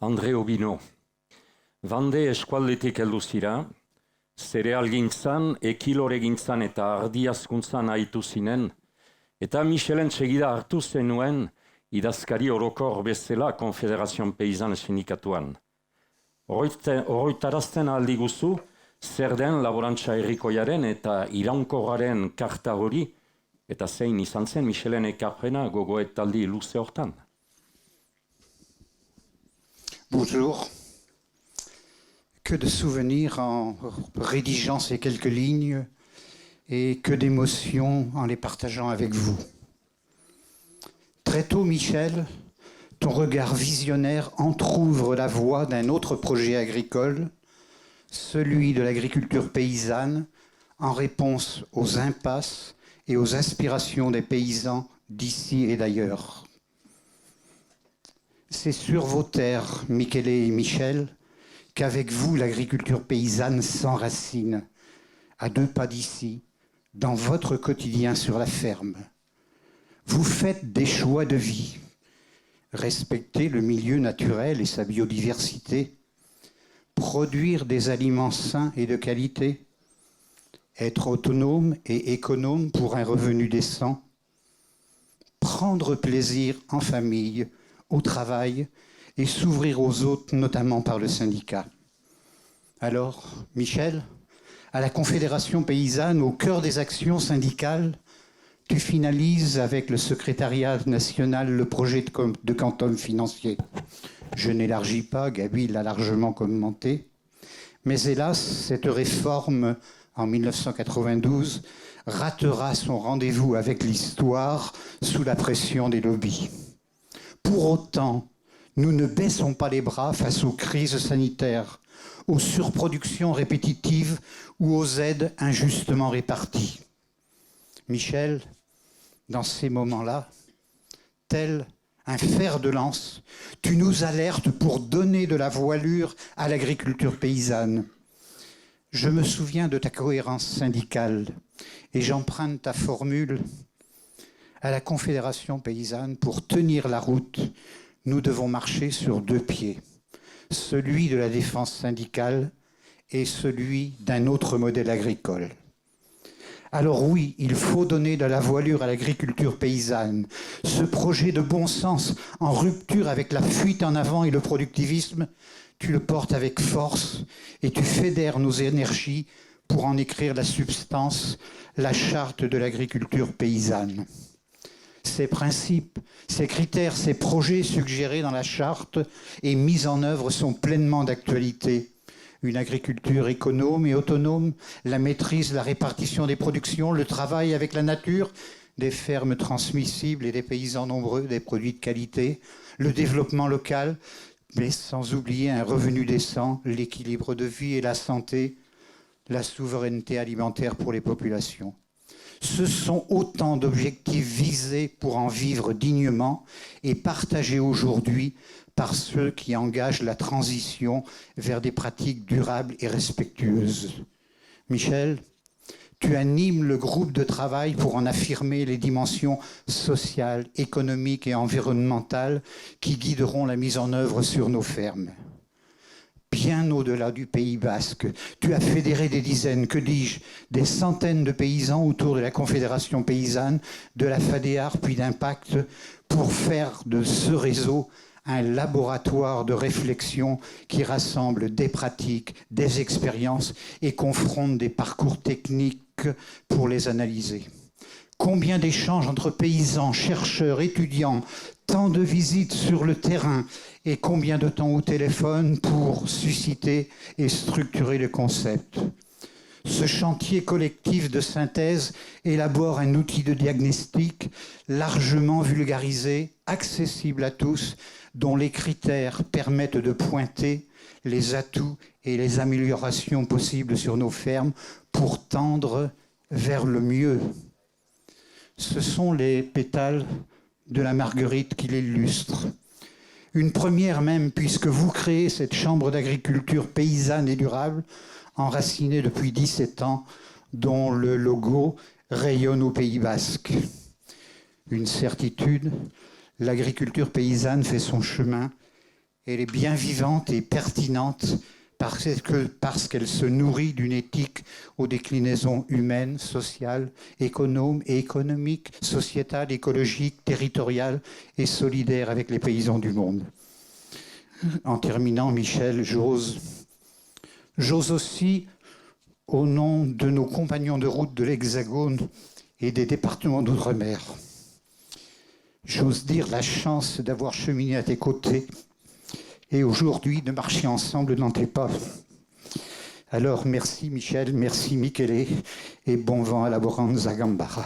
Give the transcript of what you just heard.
Andre Obino. Bande eskualdetik heldu zira, zerealgintzan, ekiloregintzan eta ardiazkuntzan aitu zinen, eta Michelen segida hartu zenuen idazkari orokor bezala Konfederazion Peizan sindikatuan. Oroitarazten aldi guzu, zer den laborantza herrikoiaren eta iraunkorraren karta hori, eta zein izan zen Michelen ekarpena gogoetaldi luze hortan. Bonjour. Que de souvenirs en rédigeant ces quelques lignes et que d'émotions en les partageant avec vous. Très tôt, Michel, ton regard visionnaire entrouvre la voie d'un autre projet agricole, celui de l'agriculture paysanne, en réponse aux impasses et aux aspirations des paysans d'ici et d'ailleurs. C'est sur vos terres, Michele et Michel, qu'avec vous, l'agriculture paysanne s'enracine, à 2 pas d'ici, dans votre quotidien sur la ferme. Vous faites des choix de vie. Respecter le milieu naturel et sa biodiversité, produire des aliments sains et de qualité, être autonome et économe pour un revenu décent, prendre plaisir en famille, au travail et s'ouvrir aux autres, notamment par le syndicat. Alors, Michel, à la Confédération paysanne, au cœur des actions syndicales, tu finalises avec le secrétariat national le projet de quantum financier. Je n'élargis pas, Gabi l'a largement commenté, mais hélas, cette réforme en 1992 ratera son rendez-vous avec l'histoire sous la pression des lobbies. Pour autant, nous ne baissons pas les bras face aux crises sanitaires, aux surproductions répétitives ou aux aides injustement réparties. Michel, dans ces moments-là, tel un fer de lance, tu nous alertes pour donner de la voilure à l'agriculture paysanne. Je me souviens de ta cohérence syndicale et j'emprunte ta formule. À la Confédération paysanne, pour tenir la route, nous devons marcher sur 2 pieds, celui de la défense syndicale et celui d'un autre modèle agricole. Alors oui, il faut donner de la voilure à l'agriculture paysanne. Ce projet de bon sens, en rupture avec la fuite en avant et le productivisme, tu le portes avec force et tu fédères nos énergies pour en écrire la substance, la charte de l'agriculture paysanne. Ces principes, ces critères, ces projets suggérés dans la charte et mis en œuvre sont pleinement d'actualité. Une agriculture économe et autonome, la maîtrise, la répartition des productions, le travail avec la nature, des fermes transmissibles et des paysans nombreux, des produits de qualité, le développement local, mais sans oublier un revenu décent, l'équilibre de vie et la santé, la souveraineté alimentaire pour les populations. Ce sont autant d'objectifs visés pour en vivre dignement et partagés aujourd'hui par ceux qui engagent la transition vers des pratiques durables et respectueuses. Michel, tu animes le groupe de travail pour en affirmer les dimensions sociales, économiques et environnementales qui guideront la mise en œuvre sur nos fermes. Bien au-delà du Pays basque, tu as fédéré des dizaines, que dis-je, des centaines de paysans autour de la Confédération paysanne, de la FADEAR puis d'Impact pour faire de ce réseau un laboratoire de réflexion qui rassemble des pratiques, des expériences et confronte des parcours techniques pour les analyser. Combien d'échanges entre paysans, chercheurs, étudiants, tant de visites sur le terrain et combien de temps au téléphone pour susciter et structurer le concept. Ce chantier collectif de synthèse élabore un outil de diagnostic largement vulgarisé, accessible à tous, dont les critères permettent de pointer les atouts et les améliorations possibles sur nos fermes pour tendre vers le mieux. Ce sont les pétales de la marguerite qui l'illustrent. Une première même, puisque vous créez cette chambre d'agriculture paysanne et durable, enracinée depuis 17 ans, dont le logo rayonne au Pays basque. Une certitude, l'agriculture paysanne fait son chemin Elle est bien vivante et pertinente parce qu'elle se nourrit d'une éthique aux déclinaisons humaines, sociales, économiques, sociétales, écologiques, territoriales et solidaires avec les paysans du monde. En terminant, Michel, j'ose aussi, au nom de nos compagnons de route de l'Hexagone et des départements d'outre-mer, j'ose dire la chance d'avoir cheminé à tes côtés et aujourd'hui de marcher ensemble dans tes pas. Alors merci Michel, merci Michele et bon vent à la Boranza Gambara.